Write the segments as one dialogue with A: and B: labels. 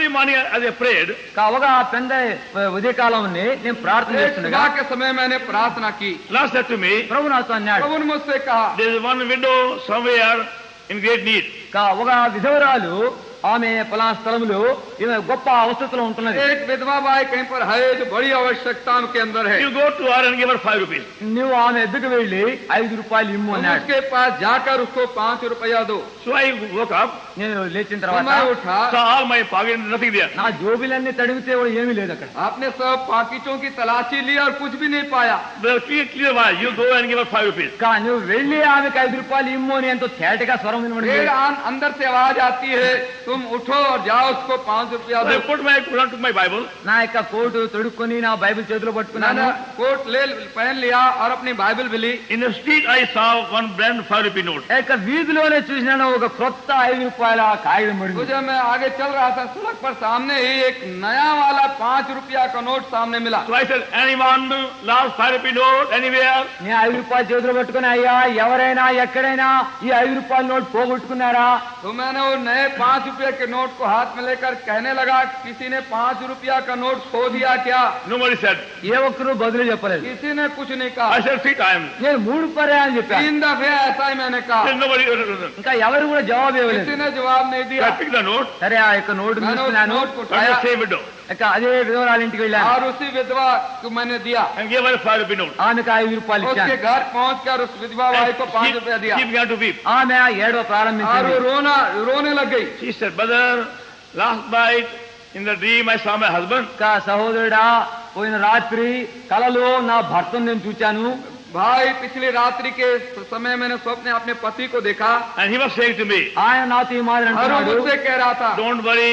A: early morning as I prayed,
B: అవగా పెద్ద ఉదయకాలంని నేను ప్రార్థన
C: एक
B: చేస్తుండగా
C: सुबह के समय मैंने प्रार्थना की।
A: Lord said to me,
B: ప్రభు నాతో అన్నాడు,
C: प्रभु ने मुझसे कहा,
A: there is one widow somewhere in great need.
B: ఒక విధవరాలు ఆమె పలానా స్థలంలో ఈమె గొప్ప అవసరతలో ఉంటున్నది.
C: एक विधवा बाई कहीं पर है जो बड़ी आवश्यकताओं के अंदर है।
A: You go to her and give her 5 rupees.
B: నువ్వు ఆమె ఎద్దుకు వెళ్ళి 5 రూపాయలు ఇమ్ము
C: तुम
B: అన్నాడు.
C: उसके पास जाकर उसको 5 रुपया दो।
A: So I woke up,
B: నేను లేచిన
C: तो
B: తర్వాత
C: मैं उठा,
A: saw all my pocket, nothing there.
B: నా జోబులన్నీ తడిగితే కూడా ఏమీ లేదు అక్కడ.
C: आपने सब पाकिटों की तलाशी ली और कुछ भी नहीं पाया।
A: The clear why you go and give her 5 rupees.
B: కానీ నువ్వు వెళ్ళి ఆమెకు 5 రూపాయలు ఇమ్ము అని ఎంతో తేటగా స్వరం వినబడింది.
C: फिर अंदर से आवाज आती है, तुम उठो और जाओ उसको 5 रुपया
A: So
C: दो।
A: I put my Quran to my Bible.
B: నా యొక్క కోటు తొడుక్కొని నా బైబిల్ చేతిలో పట్టుకున్నాను.
C: मैंने कोट ले पहन लिया और अपनी बाइबल भी ली।
A: In the street I saw one brand 5 rupee note.
B: యొక్క వీధిలోనే చూసినాను ఒక కొత్త 5 రూపాయల కాగితం పడింది.
C: मुझे मैं आगे चल रहा था, सड़क पर सामने ही एक नया वाला 5 रुपया का नोट सामने मिला।
A: So I said, anyone last 5 rupee note anywhere?
B: నేను 5 రూపాయలు చేతిలో పట్టుకుని, అయ్యా ఎవరైనా ఎక్కడైనా ఈ 5 రూపాయల నోట్ పోగొట్టుకున్నారా?
C: तो मैंने वो नए 5 रुपये के नोट को हाथ में लेकर कहने लगा, किसी ने 5 रुपया का नोट खो दिया क्या?
A: Nobody said.
B: ఏ ఒక్కరు బదులు చెప్పలేదు.
C: किसी ने कुछ नहीं
A: I
C: कहा।
A: said 3 times.
B: నేను 3 పర్యాలు చెప్పాను.
C: 3 दफे ऐसा ही मैंने कहा।
A: Then nobody.
B: ఇంకా ఎవరు కూడా జవాబు
C: किसी
B: ఇవ్వలేదు.
C: ने जवाब नहीं
A: So
C: दिया।
A: I picked the note.
B: సరే ఆ యొక్క నోటు
C: मैंने उस
B: తీసుకున్నాను.
C: नोट को
A: From
C: उठाया
A: the same widow
B: ఇక అదే విధవరాలు ఇంటికి వెళ్ళాను.
C: और उसी विधवा को मैंने दिया।
A: and gave her 5 rupee note.
B: ఆమెకు 5 రూపాయలు
C: उसके
B: ఇచ్చాను.
C: घर पहुंचकर उस विधवा भाई को 5 रुपया दिया
A: She began to weep.
B: ఆమె ఏడవ
C: और
B: ప్రారంభించింది.
C: वो रोने लग गई।
A: She said, brother, last night in the dream I saw my husband.
B: ఇంకా సహోదరుడా, పోయిన రాత్రి కలలో నా భర్తను నేను చూచాను.
C: भाई, पिछली रात्रि के समय मैंने स्वप्न अपने पति को देखा
A: And he was saying to me,
B: ఆయన నాతో ఈ మాదిరి
C: और वो
B: అంటున్నాడు,
C: मुझसे कह रहा था,
A: don't worry,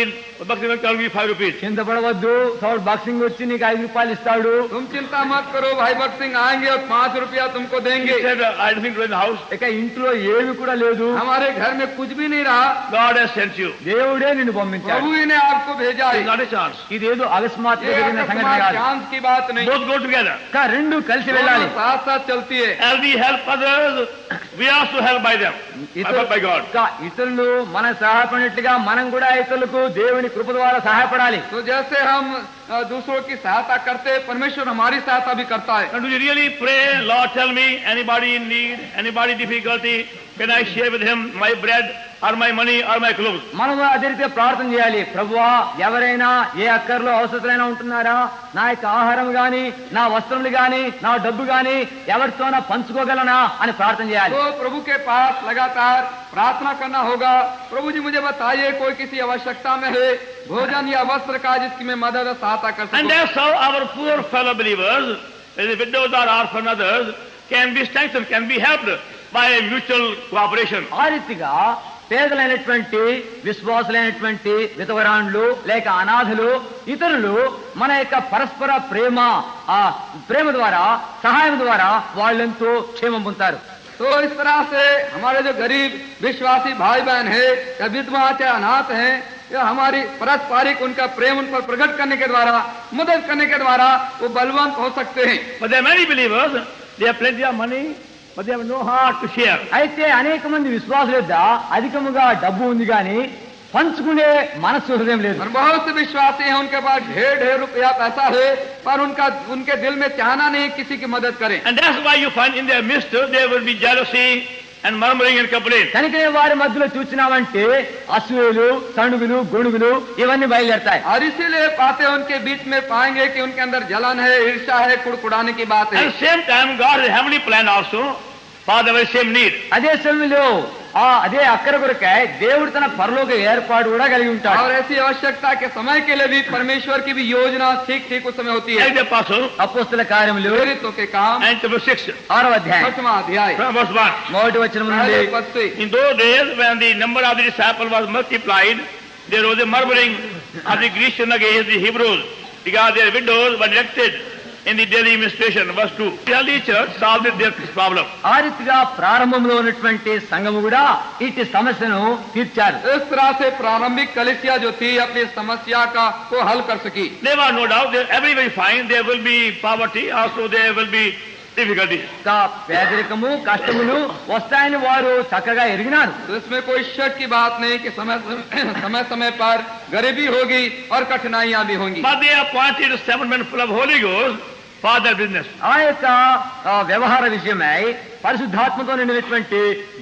A: Bhakti will give you 5 rupees.
B: చింతపడవద్దు, సౌడ్ boxing వచ్చి నీకు 5 రూపాయలు ఇస్తాడు.
C: तुम चिंता मत करो, भाई भक्त सिंह आएंगे और 5 रुपया तुमको
A: He
C: देंगे।
A: said, I don't think in the house.
B: ఇక ఇంట్లో ఏమి కూడా లేదు.
C: हमारे घर में कुछ भी नहीं रहा,
A: God has sent you.
B: దేవుడే నిన్ను పంపించాడు.
C: प्रभु ही ने आपको भेजा है।
A: It's not a chance.
B: ఇదేదో అకస్మాత్తుగా
C: ये
B: జరిగిన సంగతి
C: अकस्मात
B: కాదు.
C: चांस की बात नहीं,
A: Both go together.
B: ఇంకా రెండు కలిసి వెళ్ళాలి.
C: साथ साथ चलती है।
A: As we help others, we are also helped by them, by God.
B: ఇంకా ఇతరులు మన సహాయపడినట్లుగా మనం కూడా ఇతరులకు దేవుని కృప ద్వారా సహాయపడాలి.
C: तो जैसे हम दूसरों की सहायता करते हैं, परमेश्वर हमारी सहायता भी करता है।
A: And do you really pray, Lord, tell me, anybody in need, anybody difficulty, can I share with him my bread or my money or my clothes?
B: మనం అదే రీతిగా ప్రార్థన చేయాలి. ప్రభువా, ఎవరైనా ఏ అక్కర్లో అవసరతలైనా ఉంటున్నారా, నా యొక్క ఆహారం గాని, నా వస్త్రములు గాని, నా డబ్బు గాని ఎవరితోనా పంచుకోగలనా అని ప్రార్థన చేయాలి.
C: तो प्रभु के पास लगातार प्रार्थना करना होगा, प्रभु जी मुझे बताइए कोई किसी आवश्यकता में है, भोजन या वस्त्र का जिसकी मैं मदद और सहायता कर
A: And
C: सकूं।
A: that's how our poor fellow believers, the widows or orphan others, can be strengthened, can be helped by mutual cooperation.
B: ఆ రీతిగా పేదలైనటువంటి విశ్వాసులైనటువంటి విధవరాండ్లు లేక అనాథలు ఇతరులు మన యొక్క పరస్పర ప్రేమ ఆ ప్రేమ ద్వారా సహాయం ద్వారా వాళ్ళెంతో క్షేమం పొందుతారు.
C: तो इस तरह से हमारे जो गरीब विश्वासी भाई बहन है या विधवा चाहे अनाथ हैं, या हमारी पारस्परिक उनका प्रेम उन पर प्रकट करने के द्वारा, मदद करने के द्वारा वो बलवंत हो सकते हैं।
A: But there are many believers, they have plenty of money, but they have no heart to share.
B: అయితే అనేక మంది విశ్వాసుల యొద్ద అధికముగా డబ్బు ఉంది కానీ పంచుకునే మనస్సు హృదయం లేదు.
C: और बहुत से विश्वासी हैं, उनके पास ढेर रुपया पैसा है, पर उनके दिल में चाहना नहीं किसी की मदद करें।
A: And that's why you find in their midst there will be jealousy and murmuring and complaining.
B: కనుకనే వారి మధ్యలో చూచినామంటే అసూయలు, సణుగులు, గొణుగులు ఇవన్నీ బయలుదేరతాయి.
C: और इसीलिए पाते उनके बीच में पाएंगे कि उनके अंदर जलन है, ईर्ष्या है, कुड़कुड़ाने की बात है।
A: At the same time, God has heavenly plan also for the very same need.
B: అదే సమయంలో అదే అక్కర కొరకై దేవుడు తన పరలోక ఏర్పాటు కూడా కలిగి ఉంటాడు.
C: और ऐसी आवश्यकता के समय के लिए भी परमेश्वर की भी योजना ठीक ठीक उस समय होती है।
A: Like the apostle,
B: అపోస్తల కార్యములు
C: प्रेरितों के काम
A: and chapter 6,
B: 6వ అధ్యాయం
C: 8वां अध्याय
A: from verse 1.
B: మొదటి వచనం నుండి
C: पहले पद से,
A: In those days, when the number of the disciples was multiplied, there was a murmuring of the Grecians against the Hebrews, because their widows were neglected in the daily administration. Verse 2. The early church solved their problem.
B: ఆ రీతిగా ప్రారంభంలో ఉన్నటువంటి సంఘము కూడా ఇట్టి సమస్యను తీర్చారు.
C: इस तरह से प्रारंभिक कलीसिया जो थी अपनी समस्या को हल कर सकी।
A: There was no doubt, everybody find there will be poverty, also there will be difficulties.
B: పేదరికము కష్టములు వస్తాయని వారు చక్కగా ఎరిగినారు.
C: तो इसमें कोई शक की बात नहीं कि समय समय पर गरीबी होगी और कठिनाइयां भी होंगी.
A: But they appointed 7 men full of Holy Ghost for their business.
B: ఆ యొక్క వ్యవహార విషయమై పరిశుద్ధాత్మతో నిండినటువంటి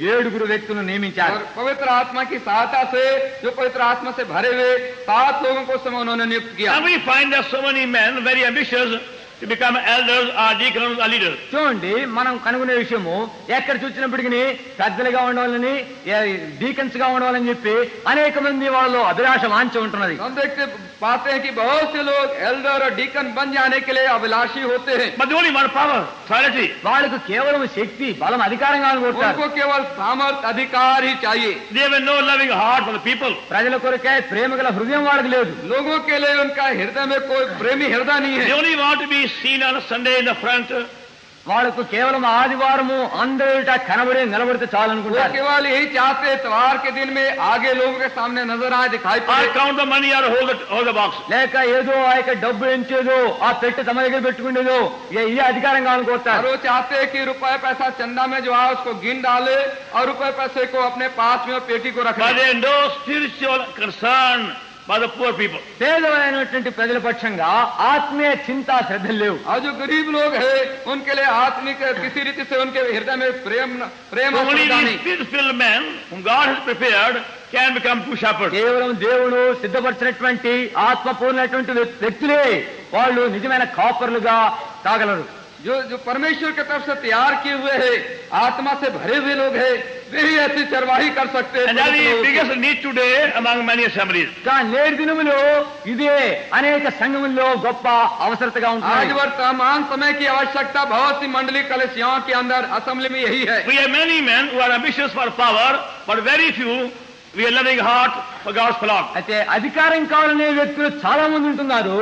B: 7 వ్యక్తులను నియమించారు.
C: और पवित्र आत्मा की सहायता से जो पवित्र आत्मा से भरे हुए 7 लोगों को समय उन्होंने नियुक्त किया.
A: And we find that so many men very ambitious to become elders or deacons or leaders.
B: చూడండి, మనం కనుగొనే విషయము ఎక్కడ చూసినప్పటికీ పెద్దలుగా ఉండవాలని, డీకన్స్ గా ఉండవాలని చెప్పి అనేక మంది వాళ్ళలో అభిలాష వాంఛ ఉంటున్నది.
C: हम देखते पाते हैं कि बहुत से लोग एल्डर और डीकन बन जाने के लिए अभिलाषी होते हैं.
A: But they only want power, authority.
B: వాళ్ళకు కేవలం శక్తి, బలం, అధికారం కావాలనుకుంటారు.
C: उनको केवल सामर्थ अधिकार ही चाहिए.
A: They have no loving heart for the people.
B: ప్రజల కొరకే ప్రేమ గల హృదయం వాళ్ళకి లేదు.
C: लोगों के लिए उनका हृदय में कोई प्रेमी हृदय नहीं
A: They
C: है.
A: only want to be seen on a Sunday in the front.
B: వాళ్ళకు కేవలం ఆదివారము అందరిట కనబడి నిలబడితే చాలు
C: वो
B: అనుకుంటారు.
C: केवल यही चाहते त्योहार के दिन में आगे लोगों के सामने नजर आए, दिखाई
A: Or
C: पड़े.
A: count the money or hold the box.
B: లేక ఏదో ఆ యొక్క డబ్బు ఎంచేదో ఆ పెట్టి తమ దగ్గర పెట్టుకునేదో ఈ అధికారం
C: और
B: కావాలనుకుంటారు.
C: वो चाहते हैं कि रुपए पैसा चंदा में जो है उसको गिन डाले और रुपए पैसे को अपने पास में और पेटी को रख
A: But
C: ले.
A: they have no spiritual concern for the poor people.
B: పేదలైనటువంటి ప్రజల పక్షంగా ఆత్మీయ చింతా శ్రద్ధలు లేవు.
C: और जो गरीब लोग हैं उनके लिए आत्मिक किसी रीति से उनके हृदय में प्रेम और
A: Only
C: श्रद्धा
A: these
C: नहीं.
A: spirit-filled men whom God has prepared can become true shepherds.
B: కేవలం దేవుడు సిద్ధపరిచినటువంటి ఆత్మపూర్ణటువంటి వ్యక్తులే వాళ్ళు నిజమైన కాపర్లుగా కాగలరు.
C: जो परमेश्वर की तरफ से तैयार किए हुए हैं, आत्मा से भरे हुए लोग हैं, वे ही ऐसी चरवाही कर सकते हैं.
A: And that is the biggest need today among many assemblies.
B: కానీ నేటి దినములో ఇదే అనేక సంఘముల్లో గొప్ప అవసరతగా
C: आज
B: ఉంటుంది.
C: वर्तमान समय की आवश्यकता बहुत सी मंडली कलिसियाओं के अंदर असेंबली में यही है.
A: We have many men who are ambitious for power, but very few we are loving heart for God's flock.
B: అయితే అధికారం కావాలనే వ్యక్తులు చాలా మంది ఉంటున్నారు.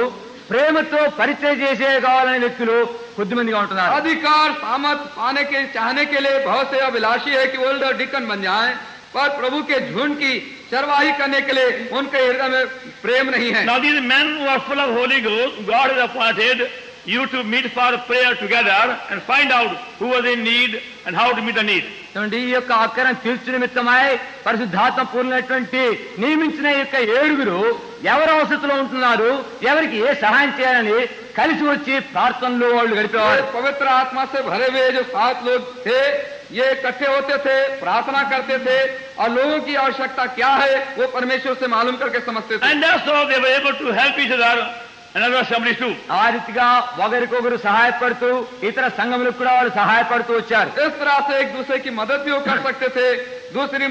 B: ప్రేమతో పరిచయం చేసే కావాలనే వ్యక్తులు కొద్దిమందిగా ఉంటున్నారు.
C: अधिकार सामर्थ पाने के चाहने के लिए बहुत से अभिलाषी है कि ओल्डर डिकन बन जाएं, पर प्रभु के झुंड की चरवाही करने के लिए उनके हृदय में प्रेम नहीं है.
A: Now these men who are full of Holy Ghost, God has appointed you to meet for prayer together and find out who was in need and how to meet the need.
B: చూడండి, ఈ యొక్క అక్కరం తీర్చు నిమిత్తమై పరిశుద్ధాత్మ పూర్ణటువంటి నియమించిన ఈ యొక్క 7 ఎవరు అవసరతలో ఉంటున్నారు, ఎవరికి ఏ సహాయం చేయాలని కలిసి వచ్చి ప్రార్థనలో వాళ్ళు గడిపేవారు.
C: पवित्र आत्मा से भरे हुए जो 7 लोग थे, ये इकट्ठे होते थे, प्रार्थना करते थे और लोगों की आवश्यकता क्या है वो परमेश्वर से मालूम करके समझते थे.
A: And that's how they were able to help each other and other assemblies too.
B: ఆ రీతిగా ఒకరికొకరు సహాయపడుతూ ఇతర సంఘములకు కూడా వాళ్ళు సహాయపడుతూ వచ్చారు.
C: इस तरह से एक दूसरे की मदद भी वो कर सकते थे, दूसरी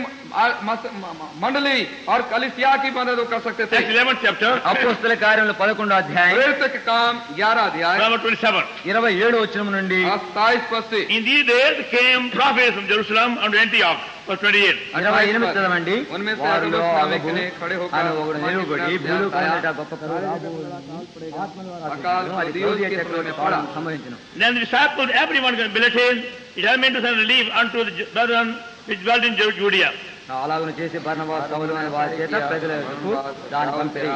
C: मंडली और कलिसिया की मदद वो कर सकते थे.
A: Acts 11th chapter,
B: అపోస్తల కార్యములు 11వ అధ్యాయం
C: प्रेरित के काम 11 अध्याय
A: number 27.
B: 27వ వచనం నుండి
C: 27 पद से.
A: In these days came prophets from Jerusalem unto Antioch, verse 28.
B: 28 చదవండి.
C: उनमें से
B: వారిలో
C: अगुलों नावे
B: అగబు
C: के खड़े
B: అను
C: होकर
B: ఒకడు నిలువబడి భూలోకమంతట గొప్ప కరువు రాబోవును.
C: अकाल
B: అది
C: दियोस
B: క్లౌదియా
C: के समय
B: చక్రవర్తి
C: में
B: పాలన
C: पड़ा.
B: సంభవించును.
A: Then the disciples, everyone billeted, it had meant to send relief unto the brethren which dwelt in Judea.
B: అలాగను చేసి బర్నబాస్ పౌలు అనే వారి చేత ప్రజలకు దాన్ని పంపిరి.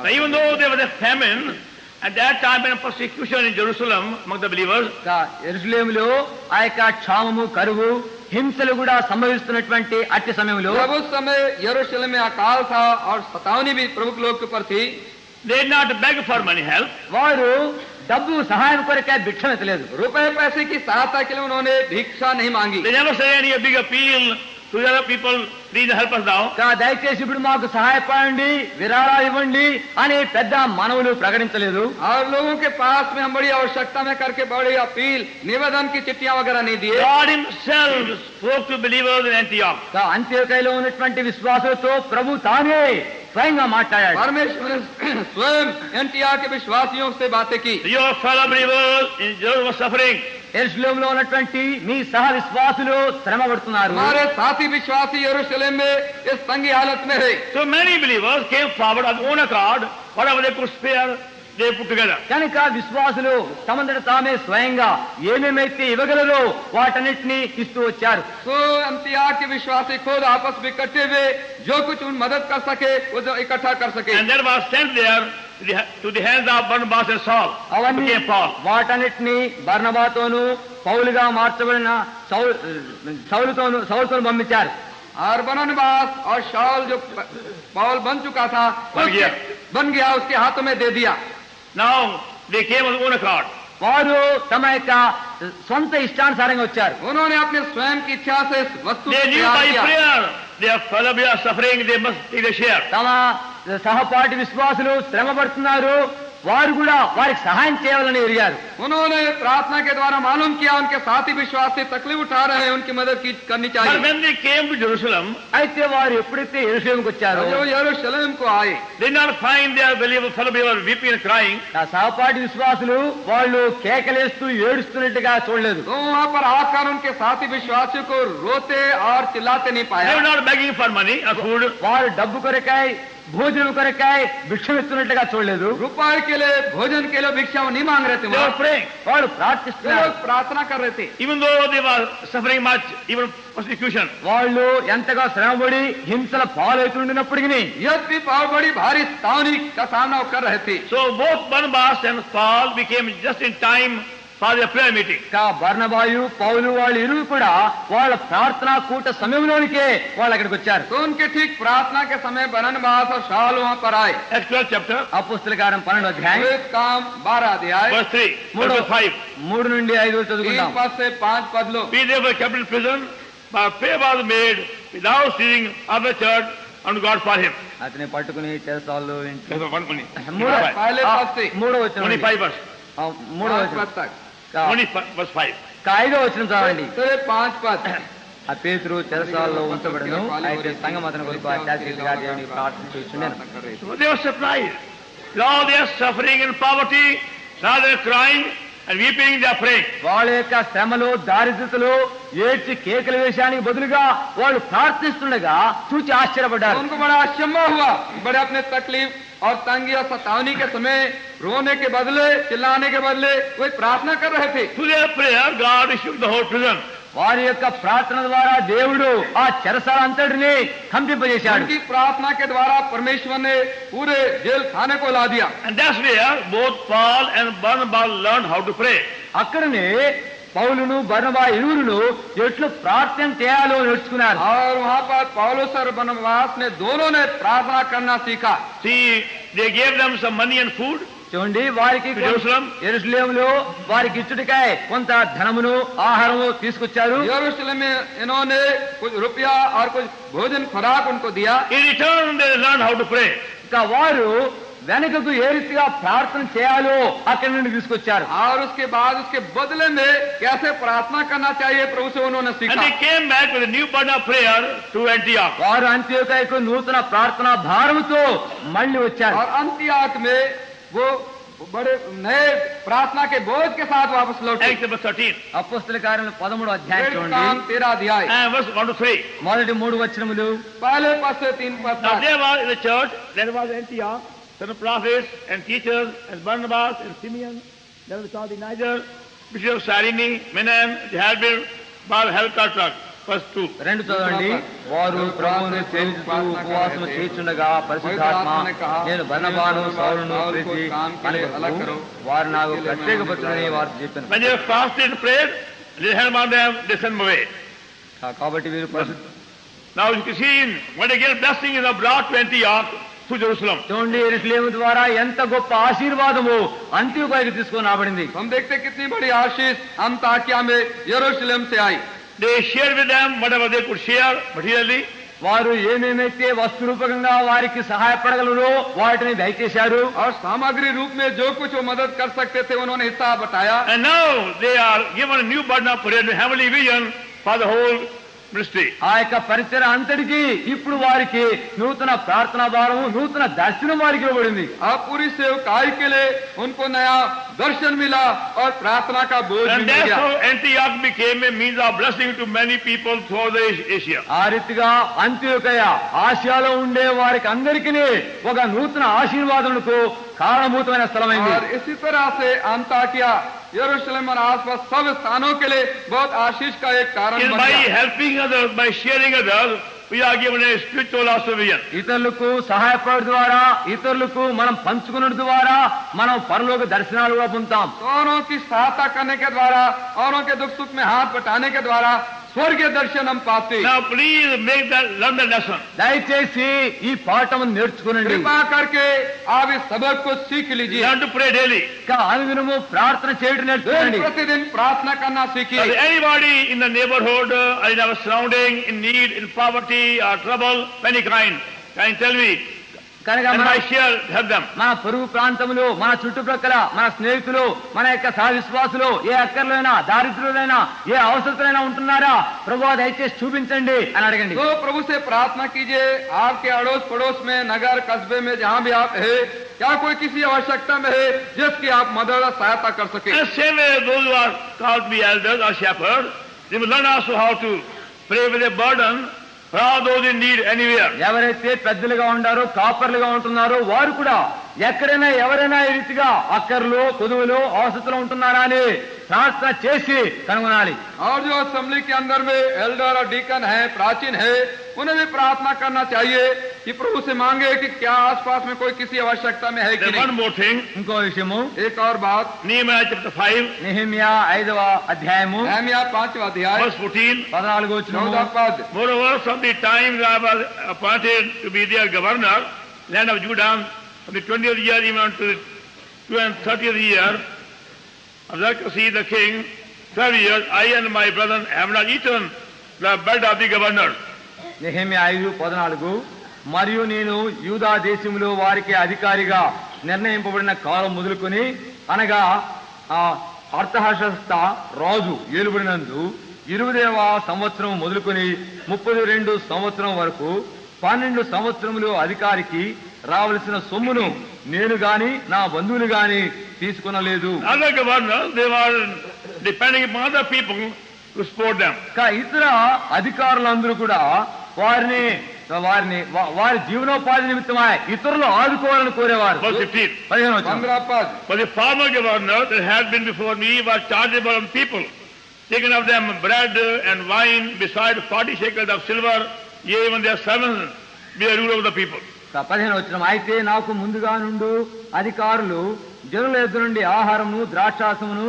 A: Now, even though there was a famine at that time and persecution in Jerusalem among the believers,
B: యెరూషలేములో ఆ యొక్క క్షామము, కరువు, హింసలు కూడా సంభవిస్తున్నటువంటి అట్టి సమయంలో
C: जब उस समय यरूशलेम में अकाल था और सतावनी भी प्रमुख लोग के ऊपर थी,
A: they did not beg for money help.
B: వారు డబ్బు సహాయం కొరకే భిక్షం ఎత్తలేదు.
C: रुपए पैसे की सहायता के लिए उन्होंने भिक्षा नहीं मांगी.
A: They never say any big appeal to the other people, please help us now.
B: దయచేసి ఇప్పుడు మాకు సహాయపడండి, విరాళాలు ఇవ్వండి అని పెద్ద మనవులు ప్రకటించలేదు.
C: और लोगों के पास में हम बड़ी आवश्यकता में करके बड़ी अपील निवेदन की चिट्ठियां वगैरह नहीं दिए.
A: God himself spoke to believers in Antioch.
B: అంత్యోకయలో ఉన్నటువంటి విశ్వాసులతో ప్రభు తానే స్వయంగా మాట్లాడాడు.
C: परमेश्वर ने स्वयं एंटिया के विश्वासियों से बातें की.
A: Your fellow believers in Jerusalem were suffering.
B: యెరూషలేములో ఉన్నటువంటి మీ సహ విశ్వాసులు శ్రమ పడుతున్నారు.
C: हमारे साथी विश्वासी यरूशलेम में इस तंगी हालत में है.
A: So many believers came forward of their own accord, whatever they could spare, they put together.
B: కనుక విశ్వాసులు తమంతట తామే స్వయంగా ఏమేమైతే ఇవ్వగలరో వాటన్నిటినీ ఇస్తూ వచ్చారు.
C: तो अंतिया के विश्वासी खुद आपस में इकट्ठे हुए जो कुछ उन मदद कर सके वो जो इकट्ठा कर सके.
A: And there was sent there to the hands of Barnabas and Saul,
B: అవన్నీ
A: became Paul.
B: వాటన్నిటిని బర్నబాతోను పౌలుగా మార్చబడిన సౌలుతో పంపించారు.
C: और बरनबास और शाऊल जो पौल बन चुका था बन गया उसके हाथों में दे दिया.
A: Now they came on their own accord.
B: వారు తమ యొక్క సొంత ఇష్టానుసారంగా వచ్చారు.
C: उन्होंने अपने स्वयं की इच्छा से इस वस्तु को
A: They knew
C: तैयार
A: by
C: किया.
A: prayer their fellow are suffering, they must take a share.
B: తమ సహపాఠి విశ్వాసులు శ్రమ పడుతున్నారు, వారు కూడా వారికి సహాయం చేయాలని ఎరిగారు.
C: उन्होंने प्रार्थना के द्वारा मालूम किया उनके साथी विश्वासी तकलीफ उठा रहे हैं, उनकी मदद करनी
A: But
C: चाहिए.
A: when they came to Jerusalem,
B: అయితే వారు ఎప్పుడైతే యెరూషలేముకు వచ్చారో
C: जो यरूशलेम को आए
A: they did not find their fellow believers weeping and crying.
B: ఆ సహపాఠి విశ్వాసులు వాళ్ళు కేకలేస్తూ ఏడుస్తున్నట్టుగా చూడలేదు.
C: तो वहाँ पर आकर उनके साथी विश्वासियों को रोते और चिल्लाते नहीं
A: They
C: पाया.
A: were not begging for money or food.
B: వారు డబ్బు కొరకాయ భోజనం కొరకాయ భిక్షమిస్తున్నట్టుగా చూడలేదు.
C: रुपये के लिए भोजन के लिए भिक्षा नहीं मांग रहे थे.
A: They were praying.
B: వాళ్ళు
C: वे
B: ప్రార్థిస్తున్నారు.
C: लोग प्रार्थना कर रहे थे.
A: Even though they were suffering much, even persecution.
B: వాళ్ళు ఎంతగా శ్రమపడి హింసల పాలవుతుండినప్పటికీ
C: यद्यपि बहुत बड़ी भारी तावनी का सामना वो कर रहे थे.
A: So both Barnabas and Paul became just in time for their prayer meeting.
B: బర్నబాయు పౌలు వాళ్ళు ఇరువురు కూడా వాళ్ళ ప్రార్థనా కూట సమయంలోనికే వాళ్ళు అక్కడికి వచ్చారు.
C: तो उनके ठीक प्रार्थना के समय बरनबास और शाऊल वहाँ पर आए.
A: Acts 12 chapter,
B: అపోస్తల కార్యం 12వ అధ్యాయం
C: वेद काम 12 अध्याय
A: verse 3, verse 5.
B: 3 నుండి 5
C: 3
B: చదువుకుందాం.
C: पद से 5 पद लो.
A: Be therefore kept in prison, but prayer was made without ceasing of the church unto God for him.
B: అతని పట్టుకుని చేస్తాళ్ళు
A: That's one money.
C: पहले पद से
B: 3వ వచనం
A: 25 verse.
B: 3వ
C: 5
B: వచనం
C: पद तक.
A: 25 verse 5.
B: 5వ వచనం చదవండి.
C: तो 5 पद.
B: ఆ పేతురు చెరసాలలో ఉంచబడను, అయితే సంఘం అతని కొరకు అత్యాశీలుగా దేవుని ప్రార్థన చేస్తున్నాను.
A: So they were surprised. With all their suffering and poverty, now they're crying and weeping, they're praying.
B: వాళ్ళ యొక్క శ్రమలు దారిద్రతలు ఏడ్చి కేకల వేషానికి బదులుగా వాళ్ళు ప్రార్థిస్తుండగా చూచి ఆశ్చర్యపడ్డారు.
C: उनको बड़ा अचंभा हुआ. बड़े अपने तकलीफ और तंगी और सतावनी के समय रोने के बदले चिल्लाने के बदले वे प्रार्थना कर रहे थे.
A: Through their prayer, God issued the whole prison.
B: వారి యొక్క ప్రార్థన ద్వారా దేవుడు ఆ చెరసాల అంతటిని కంపింపజేశాడు.
C: उनकी प्रार्थना के द्वारा परमेश्वर ने पूरे जेल खाने को ला दिया.
A: And that's where both Paul and Barnabas learned how to pray.
B: అక్కడనే పౌలును బర్నబా ఇరువురును ఎట్లు ప్రార్థన చేయాలో నేర్చుకున్నారు.
C: और वहाँ पर पौलुस और बरनबास ने दोनों ने प्रार्थना करना सीखा.
A: See, they gave them some money and food.
B: చూడండి, వారికి
A: Jerusalem.
B: యెరూషలేములో వారికి ఇచ్చుటకై కొంత ధనమును ఆహారము తీసుకొచ్చారు.
C: यरूशलेम में इन्होंने कुछ रुपया और कुछ भोजन खुराक उनको दिया.
A: In return, they learned how to pray.
B: ఇంకా వారు వెనకకు ఏ రీతిగా ప్రార్థన చేయాలో అక్కడి నుండి తీసుకొచ్చారు.
C: और उसके बाद उसके बदले में कैसे प्रार्थना करना चाहिए प्रभु से उन्होंने
A: And
C: सीखा.
A: they came back with a new burden of prayer to Antioch.
B: వారు అంత్యోకయకు నూతన ప్రార్థనా భారముతో మళ్ళీ వచ్చారు.
C: और अंत्योक में वो बड़े नए प्रार्थना के बोझ के साथ वापस लौटे.
A: Acts chapter 13
B: అపోస్తల కార్యములు 13వ అధ్యాయం
C: वेद
B: చూడండి.
C: काम 13 अध्याय
A: and verse 1 to 3.
B: మొదటి 3 వచనములు.
C: पहले पद से 3 पद
A: Now
C: तक.
A: there was in the church, there was Antioch, some prophets and teachers, and Barnabas and Simeon, there was called Niger, Bishop of Cyrene, Menan, Jehalbir, Baal Helkatak. Verse 2.
B: 2 చదవండి. వారు ప్రభువును సేవించుతూ ఉపవాసము చేయుచుండగా పరిశుద్ధాత్మ నేను బర్నబాను సౌలును పిలిచి కనుగొనుము, వారు నాకు ప్రత్యేకపరచునని వారు చెప్పాను.
A: When they fasted and prayed, they held on them, they sent them away.
B: కాబట్టి వీరు
A: Now you can see what a great blessing is brought to Antioch through Jerusalem.
B: చూడండి, యెరూషలేము ద్వారా ఎంత గొప్ప ఆశీర్వాదము అంత్యోకయకు తీసుకొని రాబడింది.
C: हम देखते कितनी बड़ी आशीष अंताकिया में यरूशलेम से आई.
A: They shared with them whatever they could share materially.
B: వారు ఏమేమైతే వస్తురూపకంగా వారికి సహాయపడగలరో వాటిని దయచేశారు.
C: और सामग्री रूप में जो कुछ वो मदद कर सकते थे उन्होंने हिस्सा बताया.
A: And now they are given a new burden of prayer, a heavenly vision for the whole ministry.
B: ఆ యొక్క పరిచయ అంతటికి ఇప్పుడు వారికి నూతన ప్రార్థనా భారము, నూతన దర్శనం వారికి ఇవ్వబడింది.
C: अब पूरी सेवकाई के लिए उनको नया दर्शन मिला और प्रार्थना का बोझ
A: And
C: मिल
A: that's
C: गया.
A: how Antioch became a means of blessing to many people throughout the Asia.
B: ఆ రీతిగా అంత్యోకయ ఆసియాలో ఉండే వారికి అందరికీ ఒక నూతన ఆశీర్వాదములకు కారణభూతమైన స్థలమైంది.
C: और इसी तरह से अंताकिया यरूशलेम और आसपास सब स्थानों के लिए बहुत आशीष का एक कारण
A: Is
C: बन
A: by
C: गया.
A: helping others, by sharing others, we are given a spiritual also vision.
B: ఇతరులకు సహాయపడడం ద్వారా, ఇతరులకు మనం పంచుకున్న ద్వారా మనం పరలోక దర్శనాలు కూడా పొందుతాం.
C: औरों की सहायता करने के द्वारा, औरों के दुख सुख में हाथ बटाने के द्वारा स्वर्गीय दर्शन हम पाते.
A: Now please learn the lesson.
B: దయచేసి ఈ పాఠం నేర్చుకునండి.
C: कृपा करके आप इस सबक को सीख लीजिए.
A: Learn to pray daily.
B: అనుదినము ప్రార్థన చేయడం నేర్చుకోండి.
C: प्रतिदिन प्रार्थना करना सीखिए.
A: Anybody in the neighborhood or in our surrounding in need, in poverty or trouble of any kind, can tell me,
B: కనుక
A: and I shall help them.
B: మన పొరుగు ప్రాంతంలో, మన చుట్టుప్రక్కల మన స్నేహితులు, మన యొక్క సహవిశ్వాసులు ఏ అక్కర్లైనా, దారిద్రులైనా, ఏ అవసరతలైనా ఉంటున్నారా, ప్రభువా దయచేసి చూపించండి అని అడగండి.
C: तो प्रभु से प्रार्थना कीजिए. आपके अड़ोस पड़ोस में, नगर कस्बे में, जहाँ भी आप है, क्या कोई किसी आवश्यकता में है जिसकी आप मदद और सहायता कर सके.
A: And same way those who are called to be elders or shepherds, they will learn also how to pray with a burden for all those in need anywhere.
B: ఎవరైతే పెద్దలుగా ఉండారో, కాపర్లుగా ఉంటున్నారో వారు కూడా ఎక్కడైనా ఎవరైనా ఈ రీతిగా అక్కర్లు, కొదువులు, అవసరతలు ఉంటున్నారా అని ప్రార్థన చేసి కనుగొనాలి.
C: और जो असेंबली के अंदर में एल्डर और डीकन है, प्राचीन है, उन्हें भी प्रार्थना करना चाहिए कि प्रभु से मांगे कि क्या आसपास में कोई किसी आवश्यकता में है कि
A: Then one
C: नहीं.
A: more thing,
B: ఇంకో విషయము,
C: एक और बात,
A: Nehemiah chapter 5,
B: నెహెమ్యా 5వ అధ్యాయము
C: नहम्याह 5वां अध्याय
A: verse 14.
B: 14వ వచనము.
C: 14 पद.
A: Moreover, from the time that I was appointed to be their governor, land of Judah, from the 20th year even to the 30th year of Xerxes the king, 12 years, I and my brethren have not eaten the bread of the governor.
B: Nehemiah 5:14 మరియు నేను యూదా దేశంలో వారికి అధికారిగా నిర్ణయింపబడిన కాలం మొదలుకొని, అనగా అర్థహర్షస్త రాజు ఏలుబడినందు 20వ సంవత్సరం మొదలుకొని 32 సంవత్సరం వరకు 12 సంవత్సరములు అధికారికి రావలసిన సొమ్మును నేను గాని నా బంధువులు గాని తీసుకొనలేదు.
A: Other governors, they were depending upon other people to support them.
B: ఇతర అధికారులందరూ కూడా వారి జీవనోపాధి నిమిత్తమై ఇతరులు ఆదుకోవాలని కోరేవారు.
A: Verse 15.
B: 15వ వచనం.
C: 15 पद.
A: But the former governor that had been before me was chargeable on people, taken of them bread and wine, beside 40 shekels of silver, yea, even their servants be the rule of the people.
B: 15వ వచనం. అయితే నాకు ముందుగా నుండు అధికారులు జనుల ఎద్దు నుండి ఆహారమును, ద్రాక్షాసమును,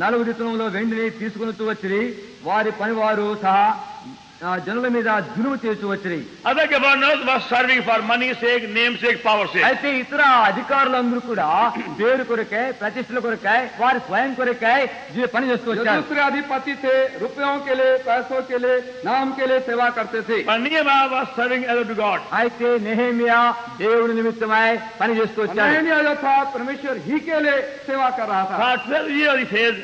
B: 4 దినములో వెండిని తీసుకుని వచ్చిరి. వారి పనివారు సహా జనుల మీద జులుము చేసి వచ్చిరి.
A: Other governors were serving for money's sake, name's sake, power's sake.
B: అయితే ఇతర అధికారులందరూ కూడా పేరు కొరకై, ప్రతిష్టల కొరకై, వారి స్వయం కొరకై పని చేస్తూ
C: जो
B: వచ్చారు.
C: दूसरे अधिपति थे, रुपयों के लिए, पैसों के लिए, नाम के लिए सेवा करते थे.
A: But Nehemiah was serving as to God.
B: అయితే నెహెమ్యా దేవుని నిమిత్తమై పని చేస్తూ వచ్చాడు.
C: नहम्याह जो था परमेश्वर ही के लिए सेवा कर रहा था.
A: For 12 years, he says,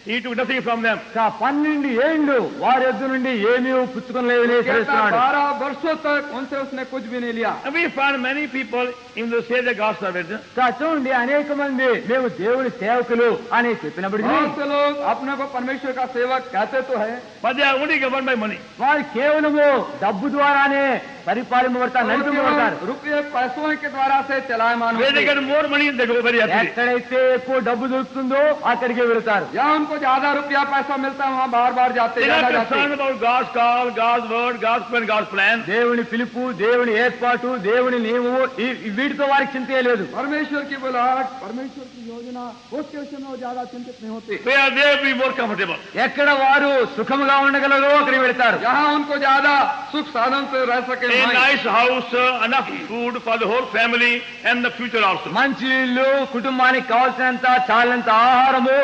A: he took nothing from them.
B: 12 ఏళ్ళు వారి ఎద్దు నుండి ఏమీ పుచ్చుకొనలేదని
C: कहता
B: తెలుస్తున్నాడు.
C: 12 वर्षों तक उनसे उसने कुछ भी नहीं लिया.
A: And we find many people, even though say they're God's servants,
B: చూడండి, అనేక మంది మేము దేవుని సేవకులు అని చెప్పినప్పటికీ
C: बहुत से लोग अपने को परमेश्वर का सेवक कहते तो है,
A: but they are only governed by money.
B: వారు కేవలము డబ్బు ద్వారానే పరిపాలింపబడతారు, నడిపింపబడతారు.
C: रुपये पैसों के द्वारा से चलायमान
A: Where they
C: होते.
A: get more money, they go very happily.
B: ఎక్కడైతే ఎక్కువ డబ్బు దొరుకుతుందో అక్కడికి వెళతారు.
C: या उनको ज्यादा रुपया पैसा मिलता है वहाँ बार बार जाते
A: They
C: ज्यादा
A: are
C: जाते.
A: concerned about God's call, God's word, God's plan, God's plan.
B: దేవుని పిలుపు, దేవుని ఏర్పాటు, దేవుని నియమము వీటితో వారికి చింతే లేదు.
C: परमेश्वर की बुलाहट, परमेश्वर की योजना, उसके विषय में वो ज्यादा चिंतित नहीं होते.
A: They are there to be more comfortable.
B: ఎక్కడ వారు సుఖముగా ఉండగలరో అక్కడికి వెళతారు.
C: जहाँ उनको ज्यादा सुख साधन से रह सके
A: A
C: वहीं.
A: nice house, enough food for the whole family and the future also.
B: మంచి ఇల్లు, కుటుంబానికి కావాల్సినంత చాలినంత ఆహారము,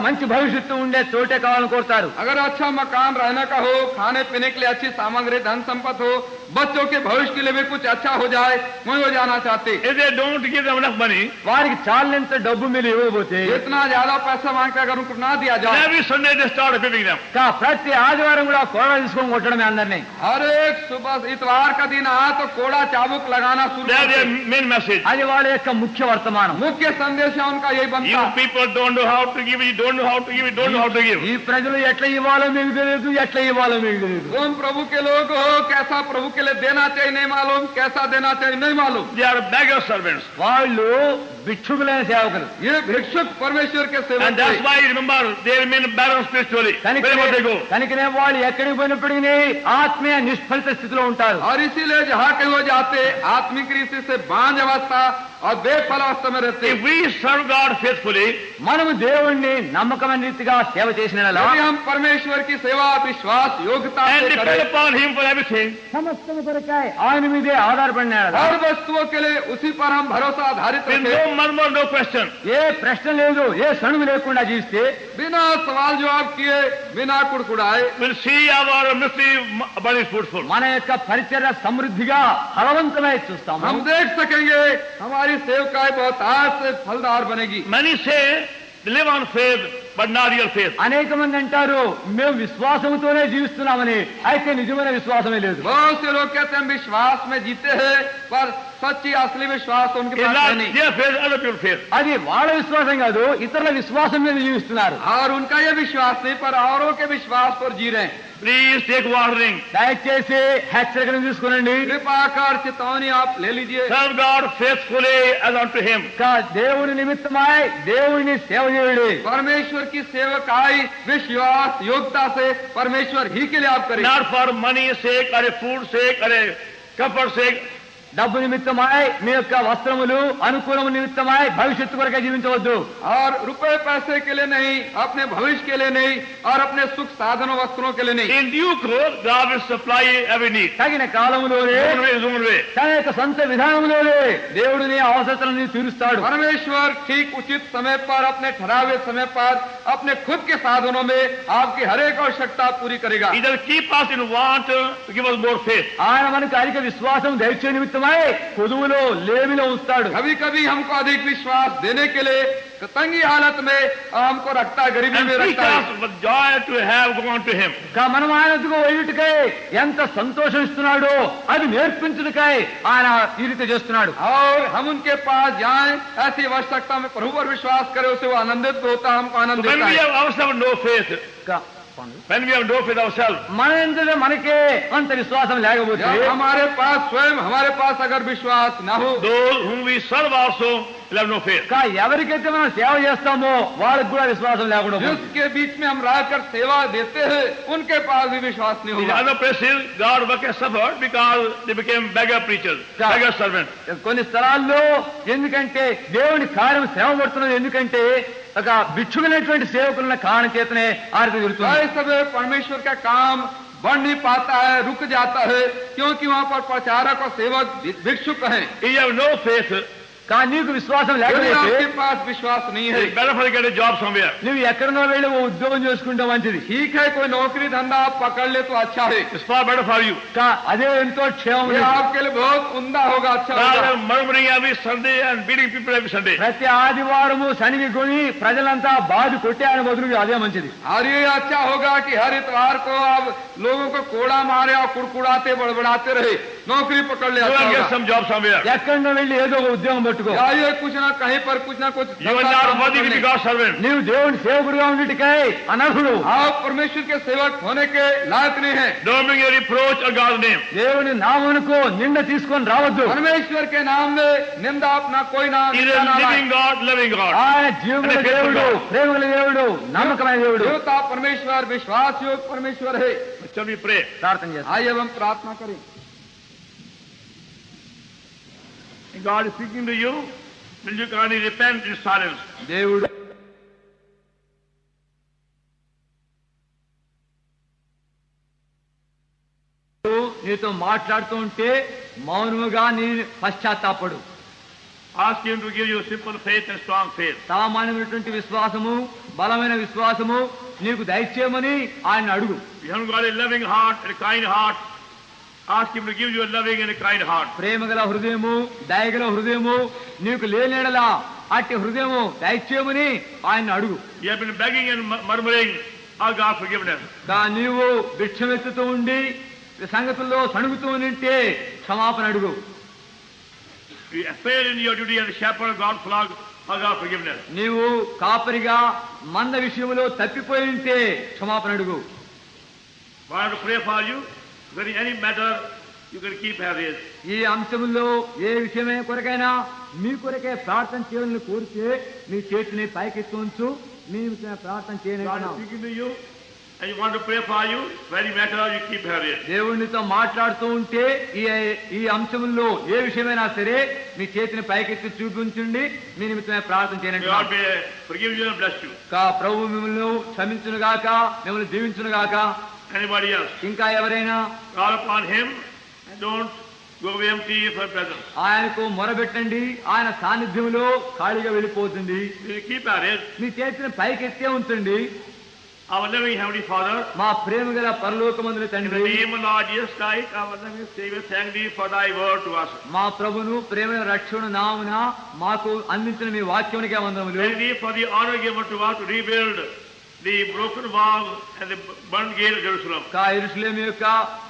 B: మంచి భవిష్యత్తు ఉండే చోటే కావాలని కోరుతారు.
C: अगर अच्छा मकान रहने का हो, खाने पीने के लिए अच्छी सामग्री, धन संपत्ति हो, बच्चों के भविष्य के लिए भी कुछ अच्छा हो जाए, वहीं हो जाना चाहते.
A: If they don't give them enough money,
B: వారికి చాలినంత డబ్బు మీరు ఇవ్వబోతే
C: जितना ज्यादा पैसा मांगते अगर उनको ना दिया
A: then
C: जाए,
A: every Sunday they start whipping them.
B: ప్రతి ఆదివారం కూడా కోడ తీసుకొని కొట్టడమే అందరినీ.
C: हर एक सुबह इतवार का दिन आया तो कोड़ा चाबुक लगाना शुरू
A: They are their
C: करते.
A: main message.
B: అది వాళ్ళ యొక్క ముఖ్య వర్తమానం.
C: मुख्य संदेश है उनका यही बनता
A: You
C: है.
A: people don't know how to give, you don't know how to give, you don't know how to give.
B: ఈ ప్రజలు ఎట్లా ఇవ్వాలో మీకు తెలియదు, ఎట్లా ఇవ్వాలో మీకు తెలియదు.
C: तुम प्रभु के लोग हो, कैसा प्रभु के के लिए देना चाहिए नहीं मालूम, कैसा देना चाहिए नहीं मालूम।
A: They are beggar servants.
B: వాళ్ళు భిక్షుకులైన సేవకులు.
C: ये भिक्षुक परमेश्वर के सेवक
A: And that's
C: थे।
A: why, remember, they remain barren spiritually. Wherever they go.
B: కనుకనే వాళ్ళు ఎక్కడికి పోయినప్పటికీ ఆత్మీయ నిష్ఫలిత స్థితిలో ఉంటారు.
C: और इसीलिए जहाँ कहीं वो जाते आत्मिक रीति से बांझ अवस्था और बेफल अवस्था में रहते।
A: If we serve God faithfully,
B: మనము దేవుణ్ణి నమ్మకమైన రీతిగా సేవ చేసిన యెడల,
C: यदि हम परमेश्वर की सेवा विश्वास योग्यता
A: and
C: से
A: depend
C: करें
A: upon Him for everything,
B: సమస్తము కొరకై ఆయన మీదే ఆధారపడిన యెడల,
C: हर वस्तुओं के लिए उसी पर हम भरोसा आधारित
A: with
C: रखें,
A: no murmur, no question,
B: ఏ ప్రశ్న లేదు, ఏ సణుగు లేకుండా జీవిస్తే
C: बिना सवाल जवाब किए, बिना कुड़कुड़ाए,
A: we'll see our ministry burning fruitful.
B: మన యొక్క పరిచర్య సమృద్ధిగా ఫలవంతమై చూస్తాము.
C: हम देख सकेंगे हमारी सेवकाई बहुत आज से फलदार बनेगी।
A: Many say they live on faith, but not real faith.
B: అనేక మంది అంటారు మేము విశ్వాసంతోనే జీవిస్తున్నామని, అయితే నిజమైన విశ్వాసమే లేదు.
C: बहुत से लोग कहते हैं हम विश्वास में जीते हैं, पर सच्ची असली विश्वास तो उनके
A: It's
C: पास
A: not
C: है नहीं।
A: their faith, other people's faith.
B: అది వాళ్ళ విశ్వాసం కాదు, ఇతరుల విశ్వాసం మీద జీవిస్తున్నారు.
C: और उनका ये विश्वास नहीं, पर औरों के विश्वास पर जी रहे हैं।
A: Please take warning.
B: దయచేసి హెచ్చరికను తీసుకునండి.
C: कृपा कर चेतावनी आप ले लीजिए।
A: Serve God faithfully as unto Him.
B: దేవుని నిమిత్తమై దేవుని సేవ చేయండి.
C: परमेश्वर की सेवकाई विश्वास योग्यता से परमेश्वर ही के लिए आप करें,
A: Not for money's sake, or a food sake, or a comfort sake.
B: డబ్బు నిమిత్తమై మీ యొక్క వస్త్రములు అనుకూలము నిమిత్తమై భవిష్యత్తు కొరకే జీవించవద్దు.
C: और रुपए पैसे के लिए नहीं, अपने भविष्य के लिए नहीं, और अपने सुख साधनों वस्त्रों के लिए नहीं।
A: In due course, God will supply every need.
B: తగిన కాలములోనే
A: His own way.
B: తన యొక్క సొంత విధానంలోనే దేవుడిని అవసరతలను తీరుస్తాడు.
C: परमेश्वर ठीक उचित समय पर अपने ठहरावे समय पर अपने खुद के साधनों में आपकी हर एक आवश्यकता पूरी करेगा।
A: He does keep us in want to give us more faith.
B: ఆయన మనకు అధిక విశ్వాసం దయచే నిమిత్తమై పొదువులో లేమిలో ఉంచుతాడు.
C: कभी कभी हमको अधिक विश्वास देने के लिए तंगी हालत में हमको रखता है, गरीबी
A: And
C: में
A: teach
C: रखता है।
A: us with joy to have gone to Him.
B: మనం ఆయనకు వెళ్ళుటకై ఎంత సంతోషం ఇస్తున్నాడో అది నేర్పించుటకై ఆయన ఈ రీతి చేస్తున్నాడు.
C: और हम उनके पास जाएं, ऐसी आवश्यकता में प्रभु पर विश्वास करें, उसे वो आनंदित होता है, हमको आनंद
A: When
C: देता
A: we
C: है।
A: have ourselves no faith, when we have no faith ourselves,
B: మన ఎందులో మనకే అంత విశ్వాసం లేకపోతే
C: जब हमारे पास स्वयं हमारे पास अगर विश्वास न हो,
A: those whom we serve also will have no faith.
B: ఎవరికైతే మనం సేవ చేస్తామో వాళ్ళకి కూడా విశ్వాసం లేకుండా పోతుంది.
C: जिसके बीच में हम रहकर सेवा देते हैं, उनके पास भी विश्वास नहीं
A: In
C: होगा।
A: other places, God work has suffered because they became beggar preachers, beggar servants.
B: కొన్ని స్థలాల్లో ఎందుకంటే దేవుని కార్యం శ్రమ పడుతున్నది, ఎందుకంటే ఒక భిక్షుకులైనటువంటి సేవకులున్న కారణం చేతనే ఆరతి జరుగుతుంది.
C: कई समय परमेश्वर का काम बढ़ नहीं पाता है, रुक जाता है, क्योंकि वहाँ पर प्रचारक और सेवक भिक्षुक हैं।
A: If you have no faith,
B: కానీ నీకు విశ్వాసం
C: यदि
B: లేకపోతే
C: आपके पास विश्वास नहीं है,
A: it's better for you to get a job somewhere.
B: నువ్వు ఎక్కడనో వెళ్ళి ఓ ఉద్యోగం చేసుకుంటే మంచిది.
C: ठीक है कोई नौकरी धंधा आप पकड़ ले तो अच्छा है,
A: It's far better for you.
B: అదే ఎంతో క్షేమం.
C: ये आपके लिए बहुत उम्दा होगा, अच्छा
A: Rather
C: होगा।
A: than murmuring every Sunday and beating people every Sunday.
B: ప్రతి ఆదివారము శనివి కొని ప్రజలంతా బాధ కొట్టే ఆయన బదులు అదే మంచిది.
C: और ये अच्छा होगा कि हर इतवार को आप लोगों को कोड़ा मारे और कुड़कुड़ाते बड़बड़ाते रहे, नौकरी पकड़ ले,
A: Go
C: अच्छा
A: and get
C: होगा।
A: some job somewhere.
B: ఎక్కడనో వెళ్ళి ఏదో ఒక ఉద్యోగం పట్టుకో.
C: या ये कुछ ना कहीं पर कुछ ना कुछ
A: You are not worthy to be God's servant.
B: నీవు దేవుని సేవకుడిగా ఉండిటికై అనర్హుడు.
C: आप परमेश्वर के सेवक होने के लायक नहीं है।
A: Don't bring a reproach on God's name.
B: దేవుని నామమునకు నింద తీసుకొని రావద్దు.
C: परमेश्वर के नाम में निंदा अपना कोई नाम
A: He is a living God, loving God.
B: ఆయన జీవముల దేవుడు, ప్రేమగల దేవుడు, నమ్మకమైన దేవుడు.
C: देवता परमेश्वर विश्वास योग परमेश्वर है।
A: Shall we pray?
B: ప్రార్థన చేస్తాం.
C: आइए अब हम प्रार्थना करें।
A: God is speaking to you. Will you kindly repent in silence?
B: దేవుడు నీతో మాట్లాడుతూ ఉంటే మౌనముగా నీ పశ్చాత్తాపడు.
A: Ask Him to give you simple faith and strong faith.
B: సామాన్యమైనటువంటి విశ్వాసము, బలమైన విశ్వాసము నీకు దయచేయమని ఆయన అడుగు.
A: You haven't got a loving heart and a kind heart. Ask Him to give you a loving and a kind heart.
B: ప్రేమగల హృదయము, దయగల హృదయము నీకు లేనేడలా అట్టి హృదయము దయచేయమని ఆయన అడుగు.
A: You have been begging and murmuring, ask God forgiveness.
B: నీవు భిక్షమెత్తుతూ ఉండి సంగతుల్లో సణుగుతూ ఉంటే క్షమాపణ అడుగు.
A: You fail in your duty as a shepherd of God's flock, ask God forgiveness.
B: నీవు కాపరిగా మంద విషయంలో తప్పిపోయి ఉంటే క్షమాపణ అడుగు.
A: I want to pray for you. If there is any matter you can keep having.
B: ఈ అంశంలో ఏ విషయమే కొరకైనా మీ కొరకే ప్రార్థన చేయాలని కోరితే మీ చేతిని పైకెత్తి ఉంచు, మీ ప్రార్థన
A: God is
B: చేయను.
A: speaking to you and you want to pray for you, very matter you keep having.
B: దేవునితో మాట్లాడుతూ ఉంటే ఈ అంశంలో ఏ విషయమైనా సరే మీ చేతిని పైకెత్తి చూపించండి, మీ నిమిత్తమే ప్రార్థన
A: God
B: చేయండి.
A: may forgive you and bless you.
B: ప్రభు మిమ్మల్ని క్షమించును గాక, మిమ్మల్ని దీవించును గాక.
A: Anybody else?
B: ఇంకా ఎవరైనా
A: Call upon him and don't go away empty for presence.
B: ఆయనకు మొరబెట్టండి, ఆయన సాన్నిధ్యంలో ఖాళీగా వెళ్ళిపోతుంది.
A: You keep at it.
B: మీ చేతిని పైకెత్తే ఉంచండి.
A: Our loving Heavenly Father,
B: మా ప్రేమ గల పరలోకమందుల
A: in the
B: తండ్రి,
A: name of Lord Jesus Christ, our loving Savior, thank thee for thy word to us.
B: మా ప్రభును ప్రేమ రక్షణ నామున మాకు అందించిన మీ వాక్యమునికే వందనములు.
A: Thank thee for the honor given to us to rebuild the broken wall and the burned gate of Jerusalem.
B: యెరూషలేము యొక్క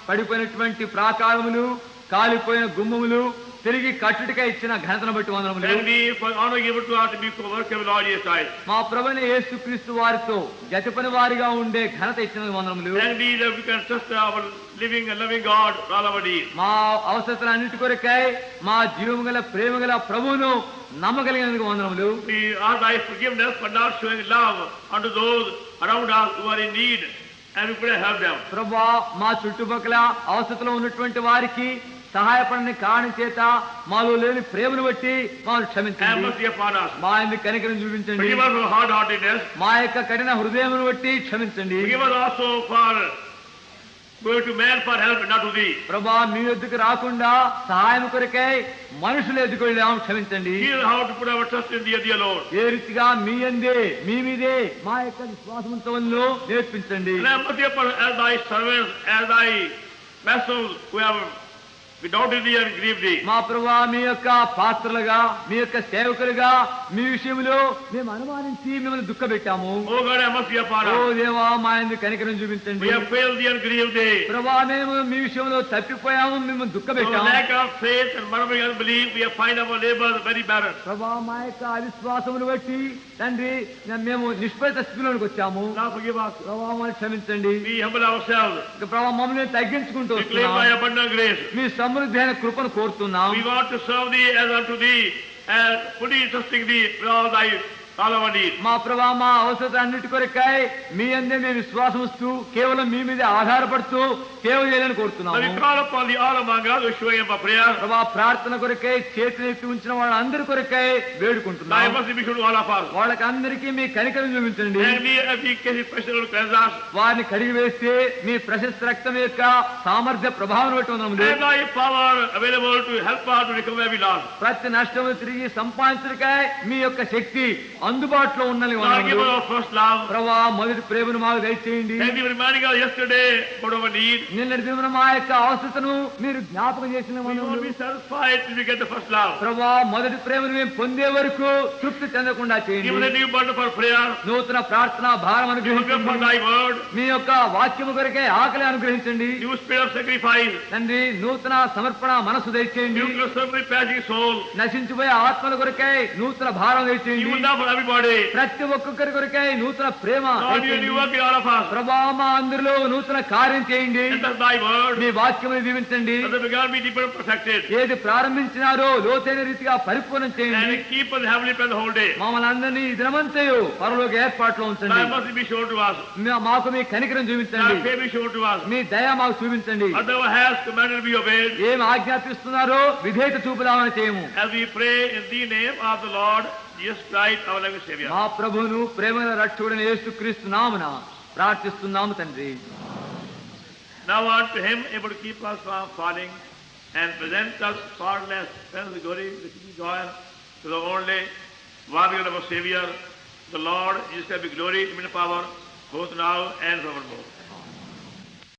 B: పడిపోయినటువంటి ప్రాకారములు, కాలిపోయిన గుమ్మములు తిరిగి కట్టుటిగా ఇచ్చిన ఘనతను బట్టి వందనములు.
A: Thank thee for the honor given to us to be co-work of Lord Jesus Christ.
B: మా ప్రభువైన యేసుక్రీస్తు వారితో జతపని వారిగా ఉండే ఘనత ఇచ్చిన వందనములు.
A: Thank thee that we can trust our living and loving God for all our needs.
B: మా అవసరతలన్నిటి కొరకై మా జీవము గల ప్రేమ గల ప్రభువును నమ్మగలిగినందుకు వందనములు.
A: We ask thy forgiveness for not showing love unto those around us who are in need, and we pray help them.
B: ప్రభువా, మా చుట్టుపక్కల అవసరతలో ఉన్నటువంటి వారికి సహాయపడని కారణం చేత మాలో లేని ప్రేమను బట్టి మాను
A: Have
B: క్షమించండి.
A: mercy upon us.
B: మా ఎందుకు కనికరం చూపించండి.
A: Forgive us for hard-heartedness.
B: మా యొక్క కఠిన హృదయమును బట్టి క్షమించండి.
A: Forgive us also for going to man for help, not to thee.
B: ప్రభా, మీ ఎద్దుకు రాకుండా సహాయం కొరకై మనుషులు ఎద్దుకు వెళ్ళాము, క్షమించండి.
A: Here's how to put our trust in thee alone.
B: ఏ రీతిగా మీ అందే మీ మీదే మా యొక్క విశ్వాసంతో నేర్పించండి.
A: And have mercy upon us as thy servants, as thy vessels who have doubted thee and grieved thee.
B: మా ప్రభా, మీ యొక్క పాత్రలుగా, మీ యొక్క సేవకులుగా మీ విషయంలో మేము అనుమానించి మిమ్మల్ని దుఃఖపెట్టాము.
A: O God, have mercy upon
B: oh
A: us.
B: దేవా, మా ఎందుకు కనికరం చూపించండి.
A: We have failed thee and grieved thee.
B: ప్రభా, మేము మీ విషయంలో తప్పిపోయాము, మిమ్మల్ని
A: For
B: దుఃఖపెట్టాము.
A: lack of faith and murmuring unbelief, we have find our labors very barren.
B: ప్రభా, మా యొక్క అవిశ్వాసమును బట్టి తండ్రి మేము నిష్ఫలిత స్థితిలోనికి వచ్చాము.
A: Now forgive us.
B: ప్రభా, మమ్మల్ని క్షమించండి.
A: We humble ourselves.
B: ప్రభా, మమ్మల్ని తగ్గించుకుంటూ
A: We claim thy
B: వస్తున్నాం.
A: abundant grace.
B: మీ సమృద్ధి అయిన కృపను కోరుతున్నాం.
A: We want to serve thee as unto thee, and fully trusting thee with all our needs.
B: మా ప్రభా, మా అవసరం అన్నిటి కొరకై మీ అందే మేము విశ్వాసం వస్తూ కేవలం మీ మీద ఆధారపడుతూ సేవ చేయాలని
A: Now
B: కోరుతున్నాము.
A: we call upon the all among us, we show him for prayer.
B: ప్రభా, ప్రార్థన కొరకై చేతులు ఎత్తి ఉంచిన వాళ్ళందరి కొరకై
A: Thy
B: వేడుకుంటున్నాం.
A: mercy be shown to all of us.
B: వాళ్ళకి అందరికీ మీ కనికరం చూపించండి.
A: And we, as we case special to cleanse us,
B: వారిని కడిగి వేస్తే మీ ప్రశస్త రక్తం యొక్క సామర్థ్య ప్రభావం బట్టి ఉన్నాము.
A: and thy power available to help us to recover every loss.
B: ప్రతి నష్టము తిరిగి సంపాదించడానికై మీ యొక్క శక్తి అందుబాటులో ఉండాలని
A: Lord, give
B: వందనములు.
A: us our first love.
B: ప్రభా, మొదటి ప్రేమను మాకు దయచేయండి.
A: Thank you for reminding us yesterday about our need.
B: నిన్నటి దిన మా యొక్క అవసరతను మీరు జ్ఞాపకం చేసిన
A: We won't
B: వందనములు.
A: be satisfied till we get the first love.
B: ప్రభా, మొదటి ప్రేమను మేము పొందే వరకు తృప్తి చెందకుండా
A: Give us a
B: చేయండి.
A: new burden for prayer.
B: నూతన ప్రార్థన భారం
A: Give us for
B: అనుగ్రహించండి.
A: thy word.
B: మీ యొక్క వాక్యము కొరకే ఆకలి అనుగ్రహించండి.
A: New spirit of sacrifice.
B: తండ్రి, నూతన సమర్పణ మనసు దయచేయండి.
A: New conservative passing soul.
B: నశించిపోయే ఆత్మల కొరకై నూతన భారం దయచేయండి.
A: New love for everybody.
B: ప్రతి ఒక్కొక్కరి కొరకై నూతన ప్రేమ
A: Lord, you
B: దయచేయండి.
A: work in all of us.
B: ప్రభా, మా అందరిలో నూతన కార్యం చేయండి.
A: Let us thy word.
B: మీ వాక్యమును దీవించండి.
A: Let the begun be deeper perfected.
B: ఏది ప్రారంభించినారో లోతైన రీతిగా పరిపూర్ణం చేయండి.
A: And keep us heavenly plan the whole day.
B: మమ్మల్ని అందరినీ ఈ దినమంతయు పరలోక ఏర్పాట్లో ఉంచండి.
A: Thy mercy be shown to us.
B: మాకు మీ కనికరం
A: Thy
B: చూపించండి.
A: favor be shown to us.
B: మీ దయ మాకు చూపించండి.
A: As thou hast commanded be obeyed.
B: ఏం ఆజ్ఞాపిస్తున్నారో విధేయత చూపుదామని చేయము.
A: As we pray in the name of the Lord Jesus Christ, our loving Savior.
B: మా ప్రభువును ప్రేమల రక్షకుడైన యేసుక్రీస్తు నామమున ప్రార్థిస్తున్నాము తండ్రి.
A: Now unto him able to keep us from falling and present us faultless, the glory, the joy to the only one of our Savior, the Lord Jesus Christ, be glory, dominion, power, both now and forevermore.